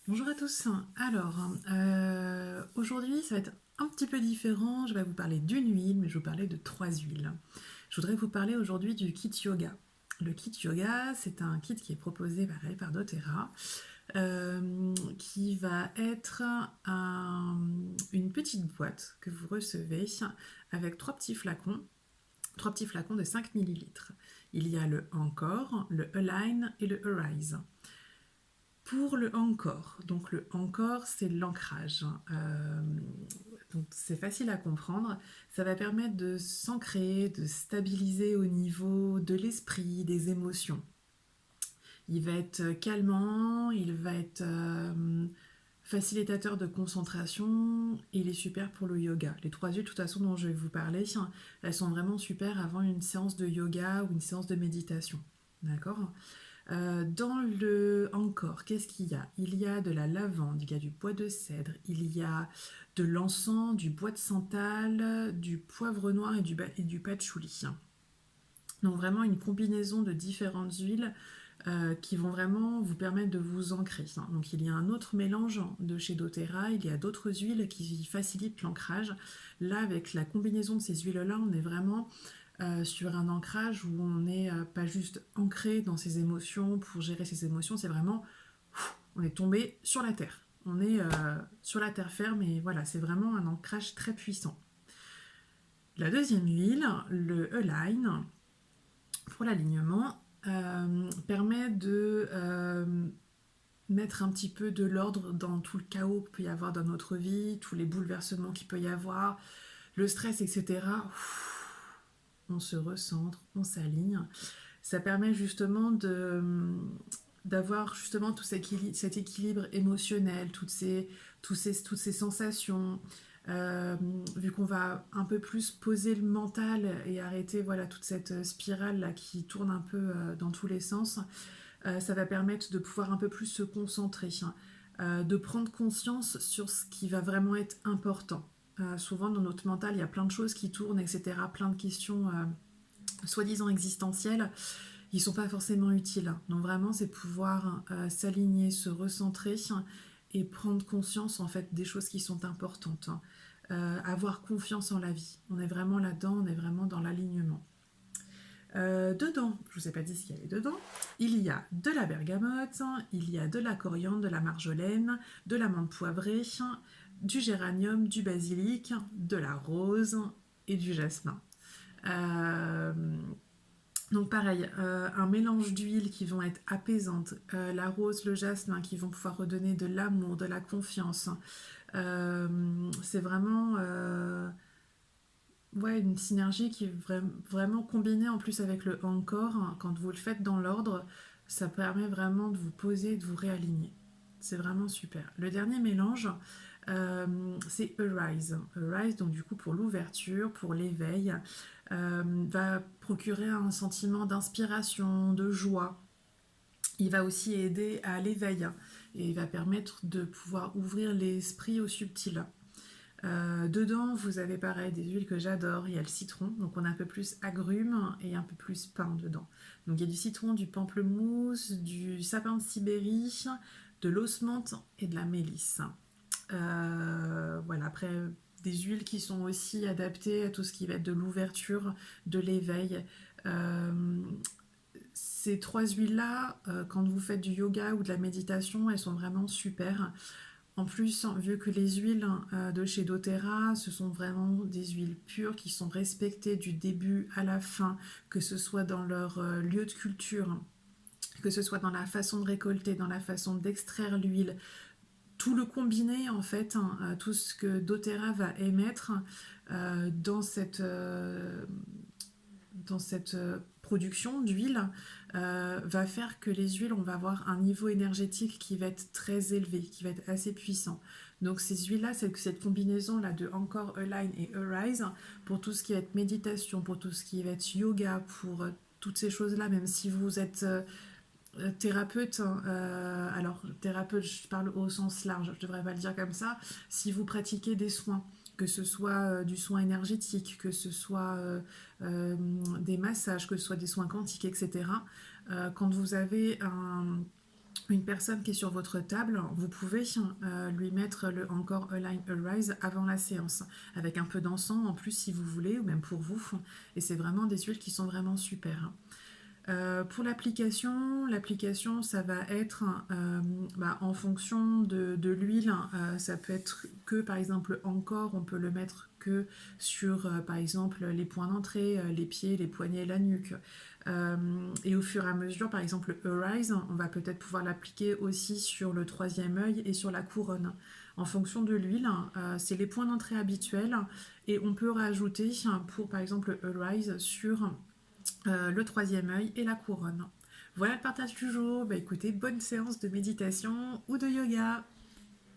Bonjour à tous. Alors, aujourd'hui, ça va être un petit peu différent. Je vais vous parler d'une huile, mais je vais vous parler de trois huiles. Je voudrais vous parler aujourd'hui du kit yoga. Le kit yoga, c'est un kit qui est proposé pareil, par doTERRA, qui va être une petite boîte que vous recevez avec trois petits flacons de 5 millilitres. Il y a le Encore, le Align et le Arise. Pour le encore, donc le encore c'est l'ancrage. Donc c'est facile à comprendre. Ça va permettre de s'ancrer, de stabiliser au niveau de l'esprit, des émotions. Il va être calmant, il va être facilitateur de concentration et il est super pour le yoga. Les trois huiles, de toute façon, dont je vais vous parler, elles sont vraiment super avant une séance de yoga ou une séance de méditation. D'accord. Dans le encore, qu'est-ce qu'il y a? Il y a de la lavande, il y a du bois de cèdre, il y a de l'encens, du bois de santal, du poivre noir et du patchouli. Donc vraiment une combinaison de différentes huiles qui vont vraiment vous permettre de vous ancrer. Donc il y a un autre mélange de chez doTERRA, il y a d'autres huiles qui facilitent l'ancrage. Là, avec la combinaison de ces huiles-là, on est vraiment sur un ancrage où on n'est pas juste ancré dans ses émotions pour gérer ses émotions, c'est vraiment, on est tombé sur la terre. On est sur la terre ferme et voilà, c'est vraiment un ancrage très puissant. La deuxième huile, le Align, pour l'alignement, permet de mettre un petit peu de l'ordre dans tout le chaos qu'il peut y avoir dans notre vie, tous les bouleversements qu'il peut y avoir, le stress, etc. On se recentre, on s'aligne. Ça permet justement d'avoir justement tout cet équilibre émotionnel, toutes ces sensations, vu qu'on va un peu plus poser le mental et arrêter voilà, toute cette spirale là, qui tourne un peu dans tous les sens, ça va permettre de pouvoir un peu plus se concentrer, de prendre conscience sur ce qui va vraiment être important. Souvent dans notre mental, il y a plein de choses qui tournent, etc., plein de questions soi-disant existentielles qui ne sont pas forcément utiles. Donc vraiment, c'est pouvoir s'aligner, se recentrer et prendre conscience en fait des choses qui sont importantes. Avoir confiance en la vie. On est vraiment là-dedans, on est vraiment dans l'alignement. Dedans, je ne vous ai pas dit ce qu'il y avait dedans, il y a de la bergamote, il y a de la coriandre, de la marjolaine, de la menthe poivrée, du géranium, du basilic, de la rose et du jasmin. Euh, donc pareil, un mélange d'huiles qui vont être apaisantes, la rose, le jasmin qui vont pouvoir redonner de l'amour, de la confiance. Euh, c'est vraiment ouais, une synergie qui est vraiment combinée en plus avec le encore. Quand vous le faites dans l'ordre, ça permet vraiment de vous poser, de vous réaligner. C'est vraiment super. Le dernier mélange, c'est Arise. Arise, donc du coup pour l'ouverture, pour l'éveil, va procurer un sentiment d'inspiration, de joie. Il va aussi aider à l'éveil et il va permettre de pouvoir ouvrir l'esprit au subtil. Dedans, vous avez pareil des huiles que j'adore. Il y a le citron, donc on a un peu plus agrumes et un peu plus pain dedans. Donc il y a du citron, du pamplemousse, du sapin de Sibérie, de l'osmente et de la mélisse. Voilà, après des huiles qui sont aussi adaptées à tout ce qui va être de l'ouverture, de l'éveil. Euh, Ces trois huiles-là, quand vous faites du yoga ou de la méditation, elles sont vraiment super. En plus, vu que les huiles de chez doTERRA, ce sont vraiment des huiles pures qui sont respectées du début à la fin, que ce soit dans leur lieu de culture, que ce soit dans la façon de récolter, dans la façon d'extraire l'huile, tout le combiné en fait, tout ce que doTERRA va émettre dans cette production d'huile va faire que les huiles, on va avoir un niveau énergétique qui va être très élevé, qui va être assez puissant. Donc ces huiles-là, cette combinaison-là de encore Align et Arise, pour tout ce qui va être méditation, pour tout ce qui va être yoga, pour toutes ces choses-là, même si vous êtes thérapeute, alors thérapeute, je parle au sens large, je devrais pas le dire comme ça, si vous pratiquez des soins, que ce soit du soin énergétique, que ce soit des massages, que ce soit des soins quantiques, etc. Quand vous avez une personne qui est sur votre table, vous pouvez lui mettre le encore Align Arise avant la séance, avec un peu d'encens en plus si vous voulez, ou même pour vous. Et c'est vraiment des huiles qui sont vraiment super. Pour l'application, ça va être en fonction de l'huile. Ça peut être que, par exemple, encore, on peut le mettre que sur, par exemple, les points d'entrée, les pieds, les poignets, la nuque. Et au fur et à mesure, par exemple, le Arise, on va peut-être pouvoir l'appliquer aussi sur le troisième œil et sur la couronne. En fonction de l'huile, c'est les points d'entrée habituels et on peut rajouter pour, par exemple, le Arise sur le troisième œil et la couronne. Voilà le partage du jour. Bah écoutez, bonne séance de méditation ou de yoga.